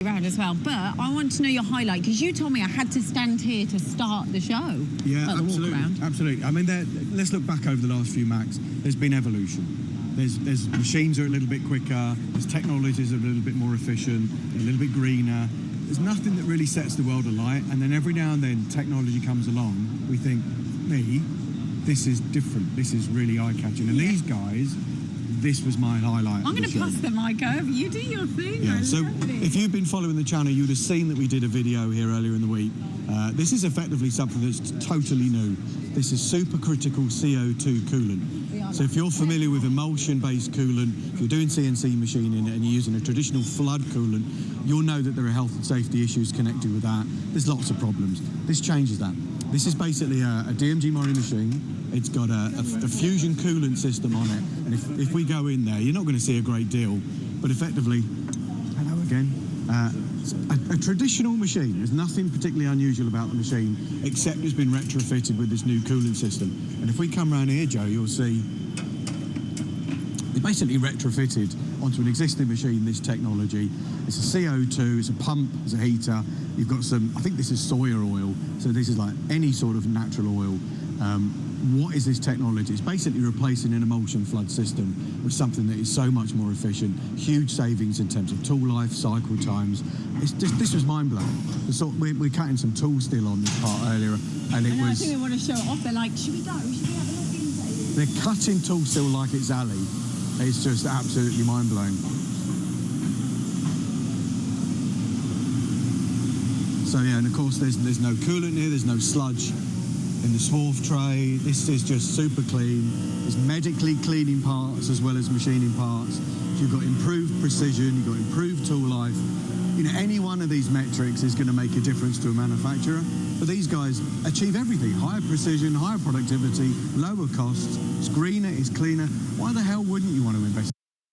around as well, but I want to know your highlight, because you told me I had to stand here to start the show. Yeah, absolutely. I mean, let's look back over the last few Macs. There's been evolution. There's machines are a little bit quicker, there's technologies are a little bit more efficient, a little bit greener. There's nothing that really sets the world alight, and then every now and then technology comes along, we think, this is different, this is really eye-catching. And these guys, this was my highlight. I'm going to pass the mic over. You do your thing. Yeah, so if you've been following the channel, you would have seen that we did a video here earlier in the week. This is effectively something that's totally new. This is supercritical CO2 coolant. So if you're familiar with emulsion-based coolant, if you're doing CNC machining and you're using a traditional flood coolant, you'll know that there are health and safety issues connected with that. There's lots of problems. This changes that. This is basically a DMG Mori machine. It's got a fusion coolant system on it, and if we go in there, you're not going to see a great deal, but effectively, hello again, a traditional machine. There's nothing particularly unusual about the machine, except it's been retrofitted with this new cooling system. And if we come around here, Joe, you'll see they basically retrofitted onto an existing machine this technology. It's a CO2, it's a pump, it's a heater. You've got some, I think this is soya oil, so this is like any sort of natural oil. What is this technology? It's basically replacing an emulsion flood system with something that is so much more efficient, huge savings in terms of tool life, cycle times. It's just, this was mind-blowing. We're cutting some tool steel on this part earlier, and it was... I think they want to show it off. They're like, should we go? Should we have a look inside? They're cutting tool steel like it's alley. It's just absolutely mind-blowing. So yeah, and of course there's no coolant here, there's no sludge in the swarf tray. This is just super clean. There's medically cleaning parts as well as machining parts. So you've got improved precision, you've got improved tool life. You know, any one of these metrics is going to make a difference to a manufacturer. But these guys achieve everything. Higher precision, higher productivity, lower costs. It's greener, it's cleaner. Why the hell wouldn't you want to invest?